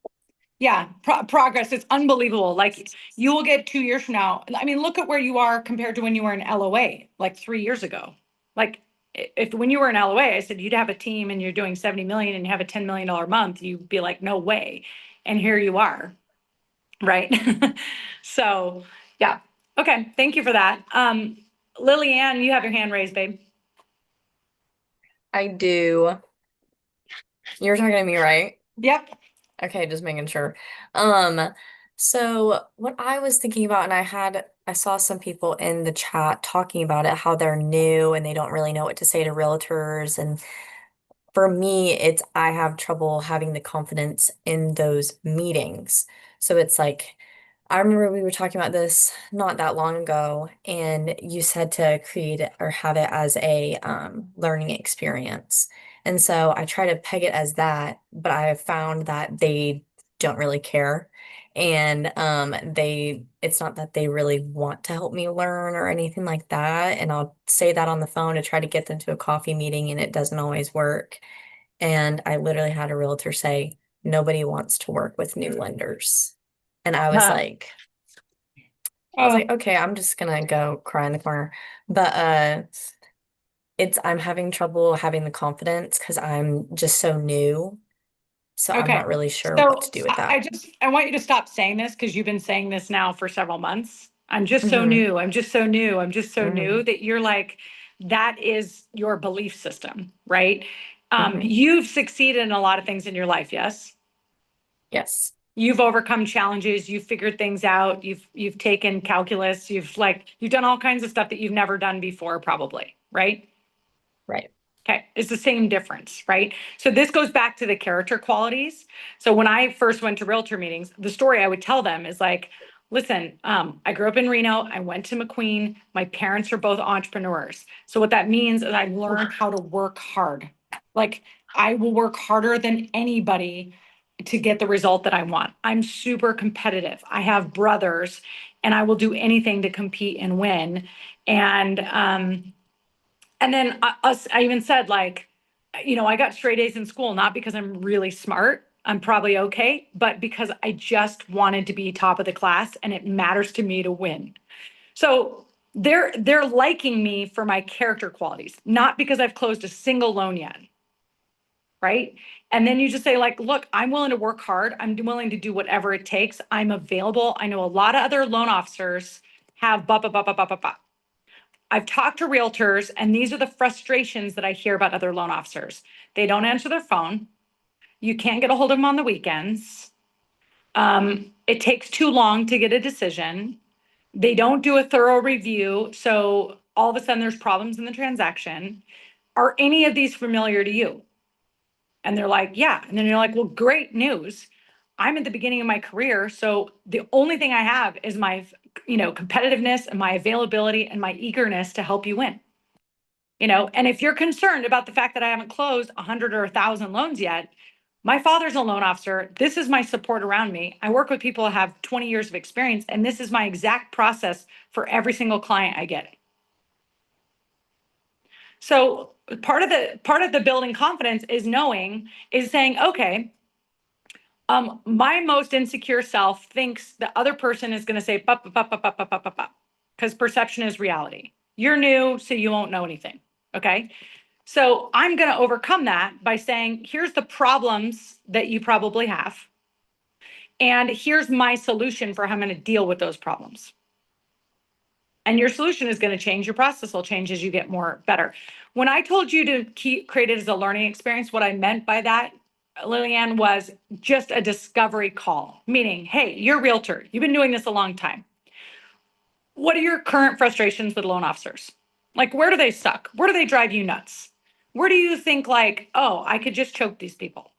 Yeah, progress. It's unbelievable. Like you will get 2 years from now. I mean, look at where you are compared to when you were in LOA, like 3 years ago. Like if when you were in LOA, I said you'd have a team and you're doing 70 million and you have a $10 million month, you'd be like, no way. And here you are. Right. So yeah. Okay. Thank you for that. Lillian, you have your hand raised, babe. I do. You're talking to me, right? Yep. Okay, just making sure. So what I was thinking about, and I saw some people in the chat talking about it, how they're new and they don't really know what to say to realtors. And for me, I have trouble having the confidence in those meetings. So it's like I remember we were talking about this not that long ago, and you said to create it or have it as a learning experience. And so I try to peg it as that, but I have found that they don't really care. And it's not that they really want to help me learn or anything like that. And I'll say that on the phone to try to get them to a coffee meeting, and it doesn't always work. And I literally had a realtor say, nobody wants to work with new lenders. And Huh. I was Oh, like, okay, I'm just gonna go cry in the corner. But I'm having trouble having the confidence because I'm just so new. So I'm not okay. really sure what So to do with that. I want you to stop saying this because you've been saying this now for several months. I'm just so Hmm. new. I'm just so new. I'm just so Hmm. new that you're like, that is your belief system, right? Hmm. You've succeeded in a lot of things in your life, yes? Yes. You've overcome challenges, you've figured things out, you've taken calculus, you've done all kinds of stuff that you've never done before, probably, right? Right. Okay, it's the same difference, right? So this goes back to the character qualities. So when I first went to realtor meetings, the story I would tell them is like, listen, I grew up in Reno, I went to McQueen, my parents are both entrepreneurs. So what that means is I learned how to work hard. Like I will work harder than anybody to get the result that I want. I'm super competitive. I have brothers and I will do anything to compete and win. And then I even said, like, I got straight A's in school, not because I'm really smart. I'm probably okay, but because I just wanted to be top of the class and it matters to me to win. So they're liking me for my character qualities, not because I've closed a single loan yet. Right. And then you just say, like, look, I'm willing to work hard. I'm willing to do whatever it takes. I'm available. I know a lot of other loan officers have blah, blah, blah, blah, blah, blah, blah. I've talked to realtors, and these are the frustrations that I hear about other loan officers. They don't answer their phone. You can't get a hold of them on the weekends. It takes too long to get a decision. They don't do a thorough review. So all of a sudden, there's problems in the transaction. Are any of these familiar to you? And they're like, yeah. And then you're like, well, great news. I'm at the beginning of my career. So the only thing I have is my, competitiveness and my availability and my eagerness to help you win. And if you're concerned about the fact that I haven't closed 100 or 1,000 loans yet, my father's a loan officer. This is my support around me. I work with people who have 20 years of experience, and this is my exact process for every single client I get. So part of the building confidence is saying, okay, my most insecure self thinks the other person is going to say, because perception is reality. You're new, so you won't know anything. Okay. So I'm going to overcome that by saying, here's the problems that you probably have. And here's my solution for how I'm going to deal with those problems. And your solution is going to change. Your process will change as you get better. When I told you to create it as a learning experience, what I meant by that, Lillian, was just a discovery call, meaning, hey, you're a realtor. You've been doing this a long time. What are your current frustrations with loan officers? Like, where do they suck? Where do they drive you nuts? Where do you think, like, oh, I could just choke these people?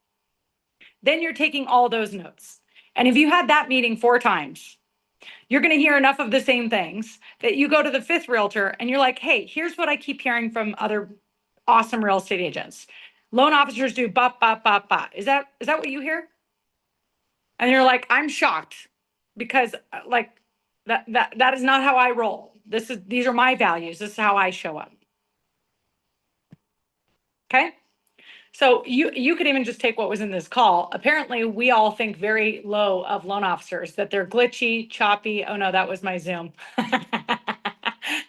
Then you're taking all those notes. And if you had that meeting 4 times, you're going to hear enough of the same things that you go to the 5th realtor and you're like, hey, here's what I keep hearing from other awesome real estate agents. Loan officers do bop, bop, bop, bop. Is that what you hear? And you're like, I'm shocked because like that is not how I roll. These are my values. This is how I show up. Okay. So you could even just take what was in this call. Apparently, we all think very low of loan officers, that they're glitchy, choppy. Oh no, that was my Zoom.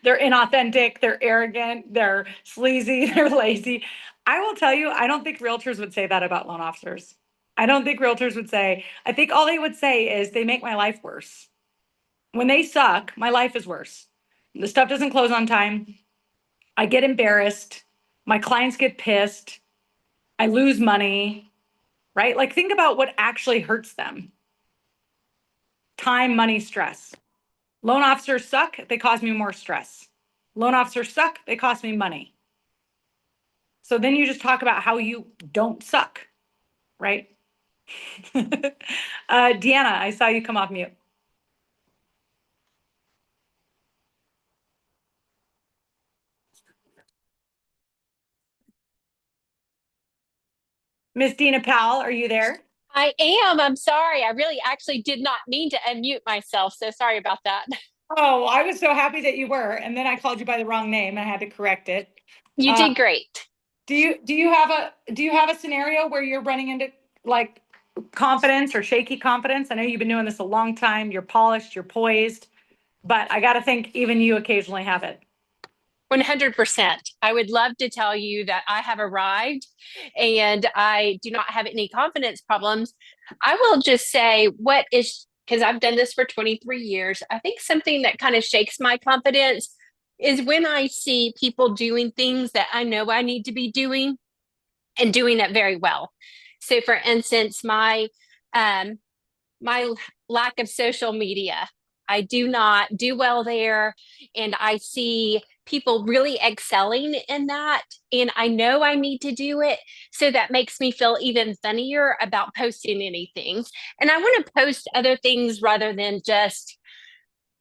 They're inauthentic, they're arrogant, they're sleazy, they're lazy. I will tell you, I don't think realtors would say that about loan officers. I don't think realtors would say, I think all they would say is they make my life worse. When they suck, my life is worse. The stuff doesn't close on time. I get embarrassed. My clients get pissed. I lose money, right? Like, think about what actually hurts them. Time, money, stress. Loan officers suck. They cause me more stress. Loan officers suck. They cost me money. So then you just talk about how you don't suck, right? Deanna, I saw you come off mute. Miss Dina Powell, are you there? I am. I'm sorry. I really actually did not mean to unmute myself. So sorry about that. Oh, I was so happy that you were, and then I called you by the wrong name. I had to correct it. You Uh, did great. do you have a scenario where you're running into like confidence or shaky confidence? I know you've been doing this a long time. You're polished, you're poised, but I got to think even you occasionally have it. 100%. I would love to tell you that I have arrived and I do not have any confidence problems. I will just say what is, because I've done this for 23 years, I think something that kind of shakes my confidence is when I see people doing things that I know I need to be doing and doing it very well. So for instance, um, my lack of social media. I do not do well there. And I see people really excelling in that. And I know I need to do it. So that makes me feel even funnier about posting anything. And I want to post other things rather than just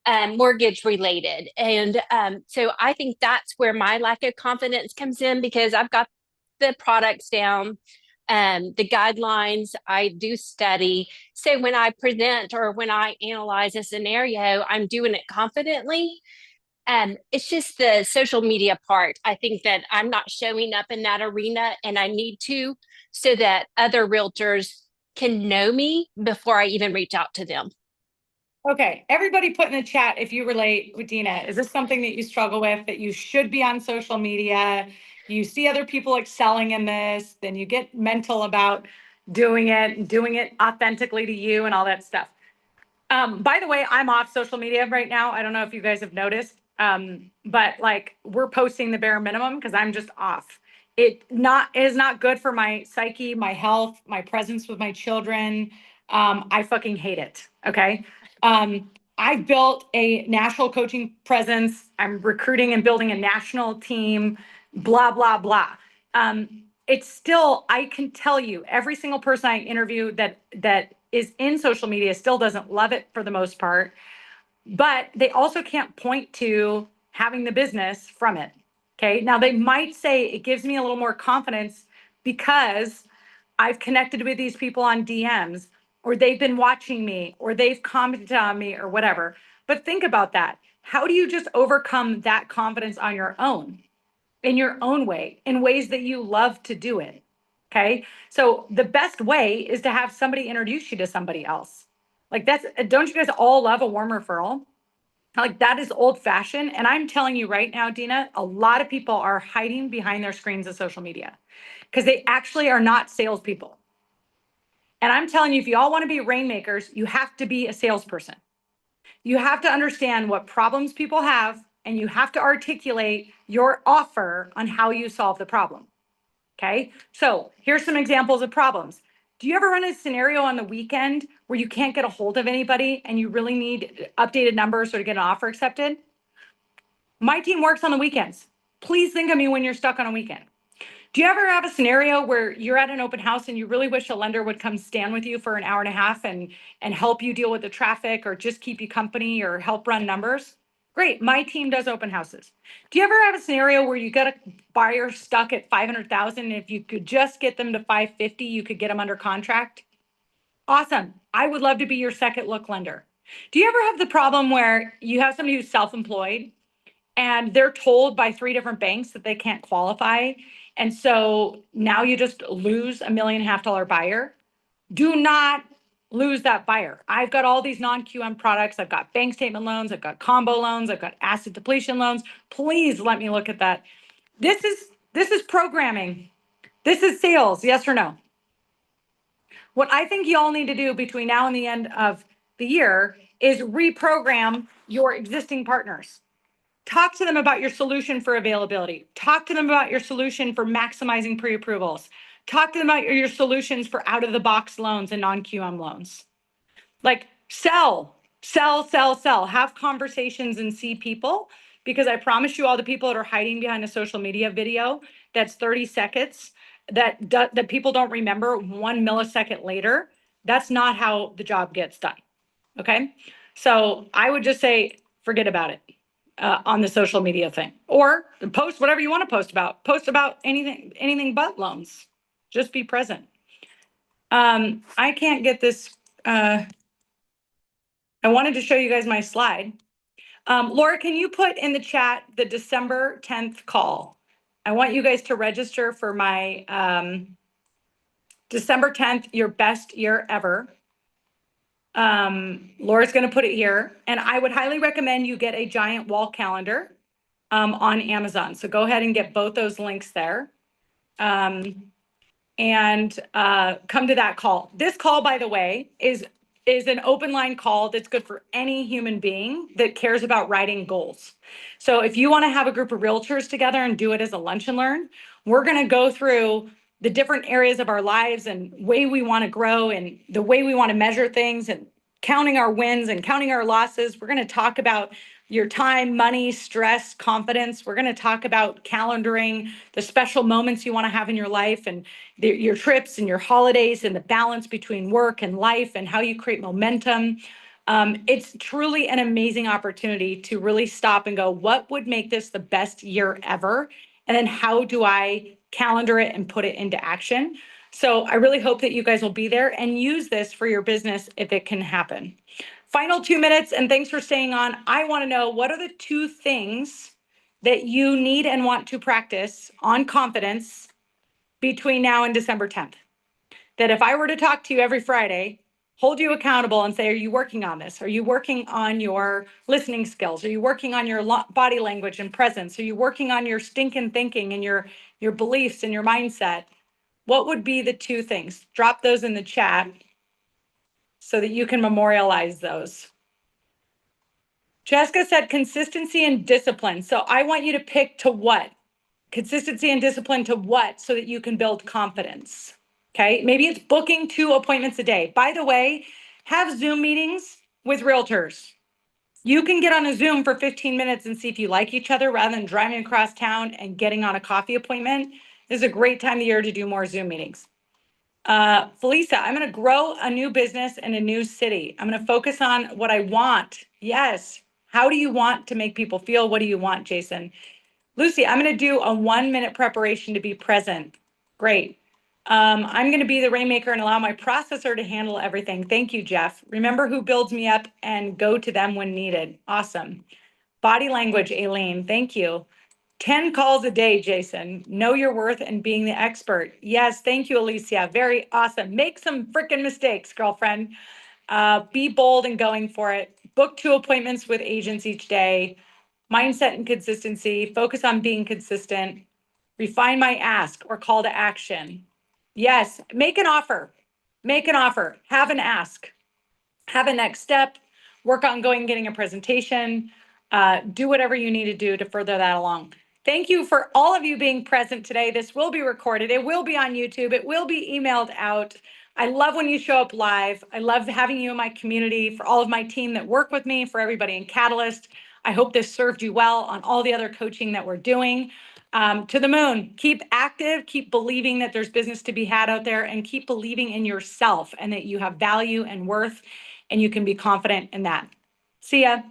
mortgage related. And so I think that's where my lack of confidence comes in because I've got the products down, the guidelines, I do study. So when I present or when I analyze a scenario, I'm doing it confidently. It's just the social media part. I think that I'm not showing up in that arena and I need to so that other realtors can know me before I even reach out to them. Okay, everybody put in the chat if you relate with Dina. Is this something that you struggle with, that you should be on social media? You see other people excelling in this, then you get mental about doing it authentically to you and all that stuff. By the way, I'm off social media right now. I don't know if you guys have noticed, but like we're posting the bare minimum because I'm just off. It is not good for my psyche, my health, my presence with my children. I fucking hate it. Okay. I've built a national coaching presence. I'm recruiting and building a national team, blah, blah, blah. It's still, I can tell you, every single person I interview that is in social media still doesn't love it for the most part, but they also can't point to having the business from it. Okay. Now they might say it gives me a little more confidence because I've connected with these people on DMs, or they've been watching me, or they've commented on me, or whatever. But think about that. How do you just overcome that confidence on your own, in your own way, in ways that you love to do it? Okay. So the best way is to have somebody introduce you to somebody else. Like don't you guys all love a warm referral? Like that is old fashioned. And I'm telling you right now, Dina, a lot of people are hiding behind their screens of social media because they actually are not salespeople. And I'm telling you, if you all want to be rainmakers, you have to be a salesperson. You have to understand what problems people have, and you have to articulate your offer on how you solve the problem. Okay. So here's some examples of problems. Do you ever run a scenario on the weekend where you can't get a hold of anybody and you really need updated numbers or to get an offer accepted? My team works on the weekends. Please think of me when you're stuck on a weekend. Do you ever have a scenario where you're at an open house and you really wish a lender would come stand with you for an hour and a half and help you deal with the traffic or just keep you company or help run numbers? Great. My team does open houses. Do you ever have a scenario where you got a buyer stuck at 500,000 and if you could just get them to 550, you could get them under contract? Awesome. I would love to be your second look lender. Do you ever have the problem where you have somebody who's self-employed and they're told by 3 different banks that they can't qualify? And so now you just lose $1.5 million buyer. Do not lose that buyer. I've got all these non-QM products. I've got bank statement loans. I've got combo loans. I've got asset depletion loans. Please let me look at that. This is programming. This is sales. Yes or no? What I think you all need to do between now and the end of the year is reprogram your existing partners. Talk to them about your solution for availability. Talk to them about your solution for maximizing pre-approvals. Talk to them about your solutions for out-of-the-box loans and non-QM loans. Like sell. Have conversations and see people, because I promise you all the people that are hiding behind a social media video that's 30 seconds that people don't remember 1 millisecond later, that's not how the job gets done. Okay. So I would just say, forget about it. On the social media thing, or post whatever you want to post about anything but loans. Just be present. I can't get this, I wanted to show you guys my slide. Laura, can you put in the chat the December 10th call? I want you guys to register for my December 10th, your best year ever. Laura's going to put it here. And I would highly recommend you get a giant wall calendar on Amazon. So go ahead and get both those links there. And come to that call. This call, by the way, is an open line call that's good for any human being that cares about writing goals. So if you want to have a group of realtors together and do it as a lunch and learn, we're going to go through the different areas of our lives and way we want to grow and the way we want to measure things and counting our wins and counting our losses. We're going to talk about your time, money, stress, confidence. We're going to talk about calendaring, the special moments you want to have in your life and your trips and your holidays and the balance between work and life and how you create momentum. It's truly an amazing opportunity to really stop and go, what would make this the best year ever? And then how do I calendar it and put it into action? So I really hope that you guys will be there and use this for your business if it can happen. Final 2 minutes, and thanks for staying on. I want to know, what are the 2 things that you need and want to practice on confidence between now and December 10th? That if I were to talk to you every Friday, hold you accountable and say, are you working on this? Are you working on your listening skills? Are you working on your body language and presence? Are you working on your stinking thinking and your beliefs and your mindset? What would be the 2 things? Drop those in the chat so that you can memorialize those. Jessica said consistency and discipline. So I want you to pick to what? Consistency and discipline to what, so that you can build confidence. Okay, maybe it's booking 2 appointments a day. By the way, have Zoom meetings with realtors. You can get on a Zoom for 15 minutes and see if you like each other rather than driving across town and getting on a coffee appointment. This is a great time of year to do more Zoom meetings. Felisa, I'm going to grow a new business in a new city. I'm going to focus on what I want. Yes. How do you want to make people feel? What do you want, Jason? Lucy, I'm going to do a 1-minute preparation to be present. Great. I'm going to be the rainmaker and allow my processor to handle everything. Thank you, Jeff. Remember who builds me up and go to them when needed. Awesome. Body language, Aileen. Thank you. 10 calls a day, Jason. Know your worth and being the expert. Yes, thank you, Alicia. Very awesome. Make some freaking mistakes, girlfriend. Be bold and going for it. Book 2 appointments with agents each day. Mindset and consistency. Focus on being consistent. Refine my ask or call to action. Yes, make an offer. Make an offer. Have an ask. Have a next step. Work on going and getting a presentation. Do whatever you need to do to further that along. Thank you for all of you being present today. This will be recorded. It will be on YouTube. It will be emailed out. I love when you show up live. I love having you in my community, for all of my team that work with me, for everybody in Catalyst. I hope this served you well on all the other coaching that we're doing. To the moon. Keep active, keep believing that there's business to be had out there, and keep believing in yourself and that you have value and worth, and you can be confident in that. See ya.